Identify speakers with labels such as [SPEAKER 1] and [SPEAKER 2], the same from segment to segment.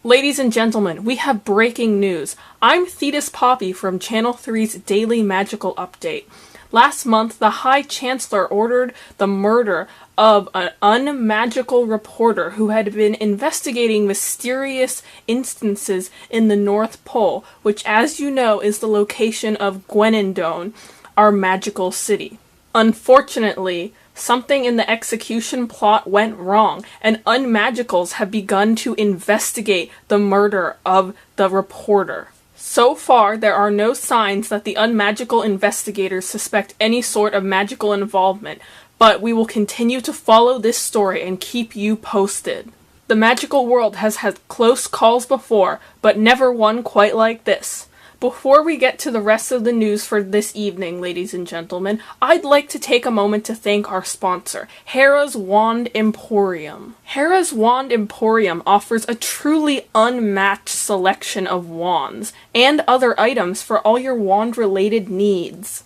[SPEAKER 1] Ladies and gentlemen, we have breaking news. I'm Thetis Poppy from Channel 3's Daily Magical Update. Last month, the High Chancellor ordered the murder of an unmagical reporter who had been investigating mysterious instances in the North Pole, which, as you know, is the location of Gwenendone, our magical city. Unfortunately, something in the execution plot went wrong, and Unmagicals have begun to investigate the murder of the reporter. So far, there are no signs that the Unmagical investigators suspect any sort of magical involvement, but we will continue to follow this story and keep you posted. The magical world has had close calls before, but never one quite like this. Before we get to the rest of the news for this evening, ladies and gentlemen, I'd like to take a moment to thank our sponsor, Hera's Wand Emporium. Hera's Wand Emporium offers a truly unmatched selection of wands and other items for all your wand-related needs.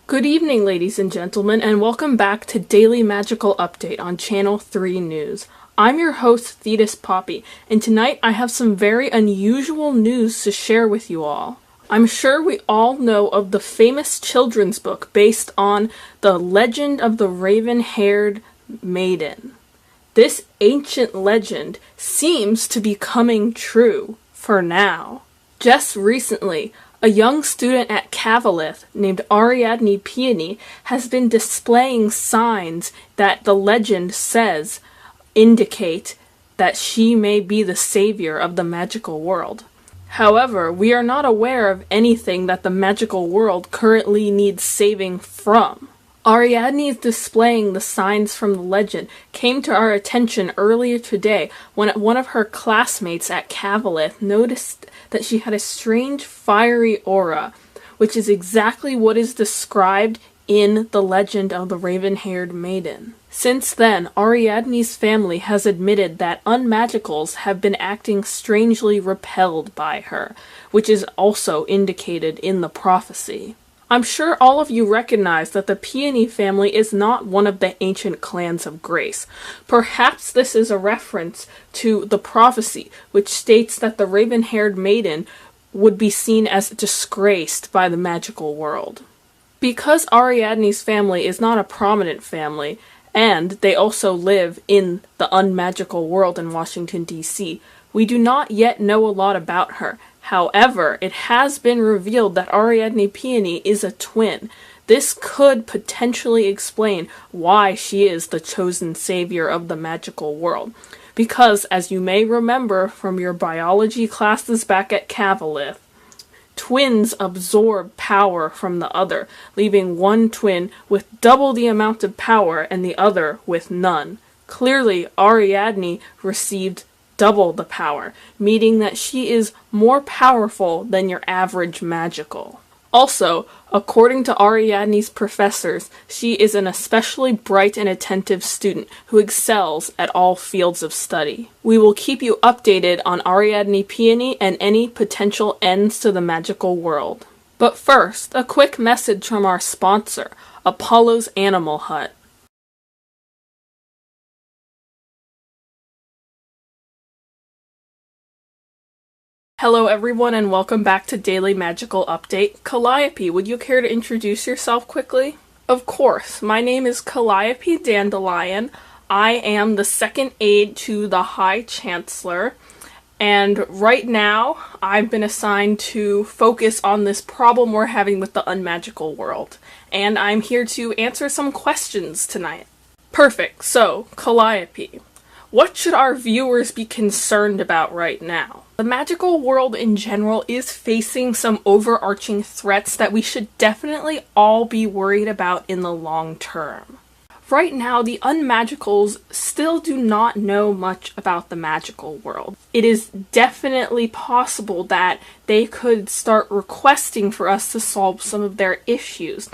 [SPEAKER 1] Good evening, ladies and gentlemen, and welcome back to Daily Magical Update on Channel 3 News. I'm your host, Thetis Poppy, and tonight I have some very unusual news to share with you all. I'm sure we all know of the famous children's book based on the legend of the raven-haired maiden. This ancient legend seems to be coming true, for now. Just recently, a young student at Cavalith named Ariadne Peony has been displaying signs that the legend says indicate that she may be the savior of the magical world. However, we are not aware of anything that the magical world currently needs saving from. Ariadne's displaying the signs from the legend came to our attention earlier today when one of her classmates at Cavalith noticed that she had a strange fiery aura, which is exactly what is described in the legend of the raven-haired maiden. Since then, Ariadne's family has admitted that Unmagicals have been acting strangely repelled by her, which is also indicated in the prophecy. I'm sure all of you recognize that the Peony family is not one of the ancient clans of Grace. Perhaps this is a reference to the prophecy, which states that the raven-haired maiden would be seen as disgraced by the magical world. Because Ariadne's family is not a prominent family, and they also live in the unmagical world in Washington, D.C., we do not yet know a lot about her. However, it has been revealed that Ariadne Peony is a twin. This could potentially explain why she is the chosen savior of the magical world. Because, as you may remember from your biology classes back at Cavalith, twins absorb power from the other, leaving one twin with double the amount of power and the other with none. Clearly, Ariadne received double the power, meaning that she is more powerful than your average magical. Also, according to Ariadne's professors, she is an especially bright and attentive student who excels at all fields of study. We will keep you updated on Ariadne Peony and any potential ends to the magical world. But first, a quick message from our sponsor, Apollo's Animal Hut. Hello everyone and welcome back to Daily Magical Update. Calliope, would you care to introduce yourself quickly? Of course, my name is Calliope Dandelion. I am the second aide to the High Chancellor, and right now I've been assigned to focus on this problem we're having with the unmagical world, and I'm here to answer some questions tonight. Perfect, so Calliope, what should our viewers be concerned about right now? The magical world in general is facing some overarching threats that we should definitely all be worried about in the long term. Right now, the Unmagicals still do not know much about the magical world. It is definitely possible that they could start requesting for us to solve some of their issues,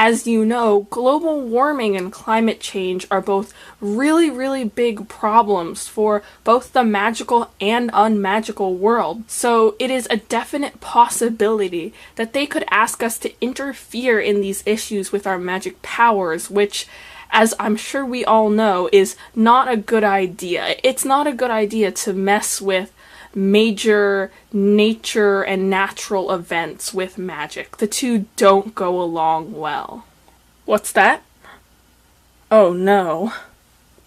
[SPEAKER 1] As you know, global warming and climate change are both really, really big problems for both the magical and unmagical world. So it is a definite possibility that they could ask us to interfere in these issues with our magic powers, which, as I'm sure we all know, is not a good idea. It's not a good idea to mess with major nature and natural events with magic. The two don't go along well. What's that? Oh no.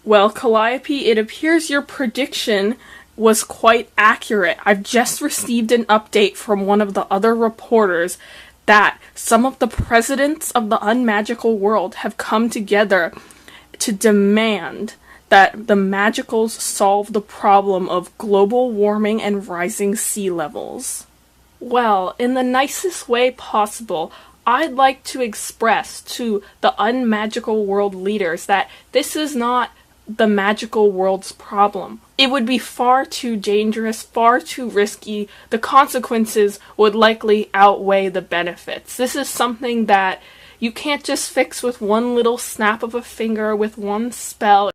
[SPEAKER 1] Well, Calliope, it appears your prediction was quite accurate. I've just received an update from one of the other reporters that some of the presidents of the unmagical world have come together to demand that the magicals solve the problem of global warming and rising sea levels. Well, in the nicest way possible, I'd like to express to the unmagical world leaders that this is not the magical world's problem. It would be far too dangerous, far too risky. The consequences would likely outweigh the benefits. This is something that you can't just fix with one little snap of a finger, with one spell.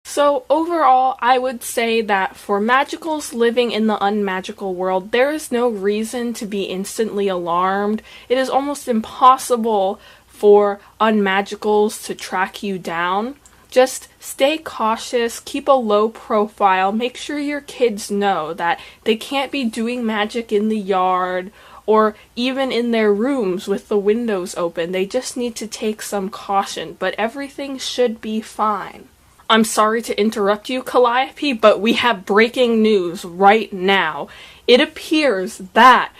[SPEAKER 1] So overall, I would say that for magicals living in the unmagical world, there is no reason to be instantly alarmed. It is almost impossible for unmagicals to track you down. Just stay cautious, keep a low profile, make sure your kids know that they can't be doing magic in the yard or even in their rooms with the windows open. They just need to take some caution, but everything should be fine. I'm sorry to interrupt you, Calliope, but we have breaking news right now. It appears that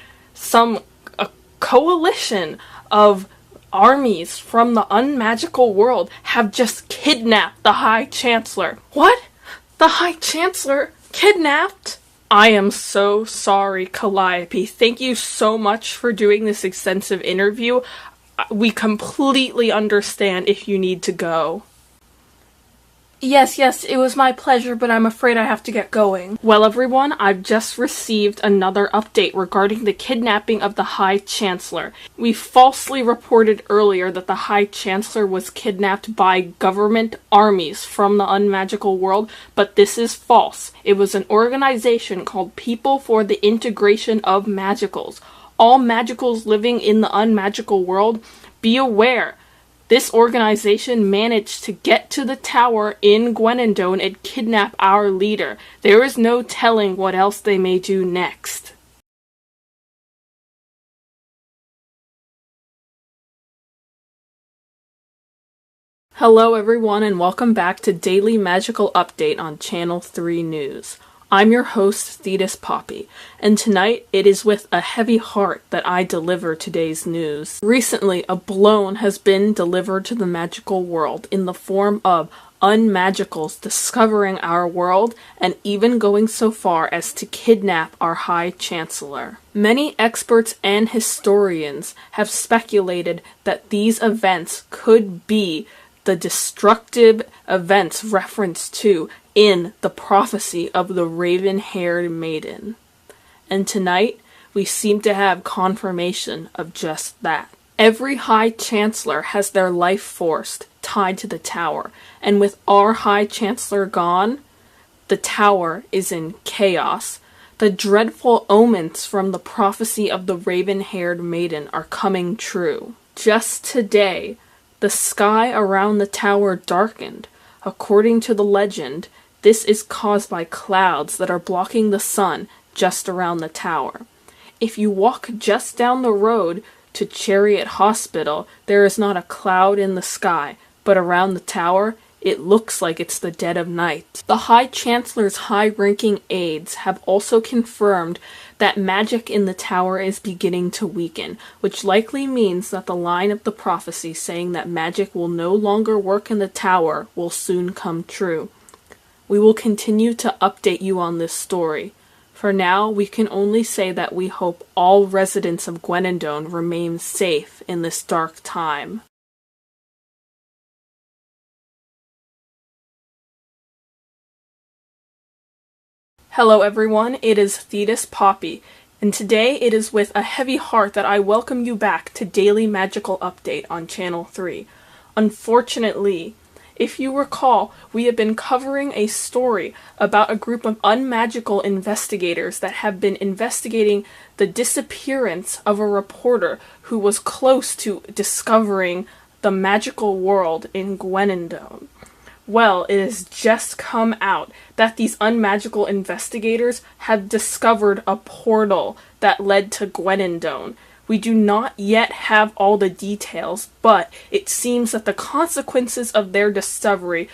[SPEAKER 1] a coalition of armies from the unmagical world have just kidnapped the High Chancellor. What? The High Chancellor kidnapped? I am so sorry, Calliope. Thank you so much for doing this extensive interview. We completely understand if you need to go. Yes, it was my pleasure, but I'm afraid I have to get going. Well, everyone, I've just received another update regarding the kidnapping of the High Chancellor. We falsely reported earlier that the High Chancellor was kidnapped by government armies from the unmagical world, but this is false. It was an organization called People for the Integration of Magicals. All magicals living in the unmagical world, be aware. This organization managed to get to the tower in Gwenendone and kidnap our leader. There is no telling what else they may do next. Hello everyone and welcome back to Daily Magical Update on Channel 3 News. I'm your host, Thetis Poppy, and tonight it is with a heavy heart that I deliver today's news. Recently, a blow has been delivered to the magical world in the form of unmagicals discovering our world and even going so far as to kidnap our High Chancellor. Many experts and historians have speculated that these events could be the destructive events referenced to in the prophecy of the raven-haired maiden. And tonight, we seem to have confirmation of just that. Every High Chancellor has their life force tied to the tower, and with our High Chancellor gone, the tower is in chaos. The dreadful omens from the prophecy of the raven-haired maiden are coming true. Just today, the sky around the tower darkened. According to the legend, this is caused by clouds that are blocking the sun just around the tower. If you walk just down the road to Chariot Hospital, there is not a cloud in the sky, but around the tower, it looks like it's the dead of night. The High Chancellor's high-ranking aides have also confirmed that magic in the tower is beginning to weaken, which likely means that the line of the prophecy saying that magic will no longer work in the tower will soon come true. We will continue to update you on this story. For now, we can only say that we hope all residents of Gwenendone remain safe in this dark time. Hello everyone, it is Thetis Poppy, and today it is with a heavy heart that I welcome you back to Daily Magical Update on Channel 3. Unfortunately, if you recall, we have been covering a story about a group of unmagical investigators that have been investigating the disappearance of a reporter who was close to discovering the magical world in Gwenendone. Well, it has just come out that these unmagical investigators have discovered a portal that led to Gwenendone. We do not yet have all the details, but it seems that the consequences of their discovery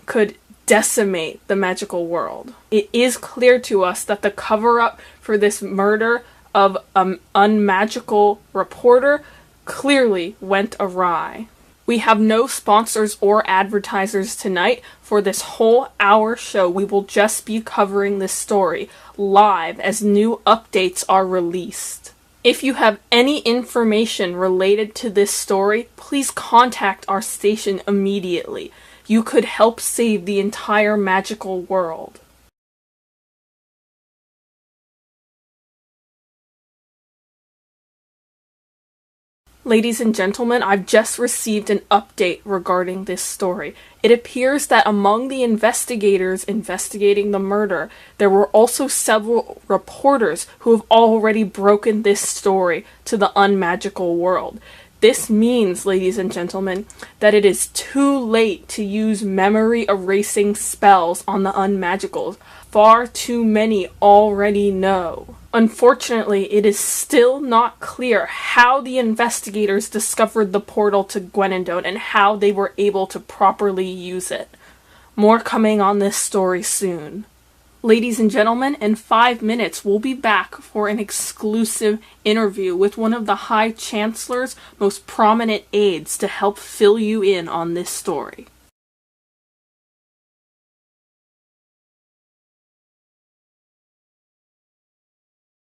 [SPEAKER 1] could decimate the magical world. It is clear to us that the cover-up for this murder of an unmagical reporter clearly went awry. We have no sponsors or advertisers tonight. For this whole hour show, we will just be covering this story live as new updates are released. If you have any information related to this story, please contact our station immediately. You could help save the entire magical world. Ladies and gentlemen, I've just received an update regarding this story. It appears that among the investigators investigating the murder, there were also several reporters who have already broken this story to the unmagical world. This means, ladies and gentlemen, that it is too late to use memory erasing spells on the unmagicals. Far too many already know. Unfortunately, it is still not clear how the investigators discovered the portal to Gwenendone and how they were able to properly use it. More coming on this story soon. Ladies and gentlemen, in 5 minutes we'll be back for an exclusive interview with one of the High Chancellor's most prominent aides to help fill you in on this story.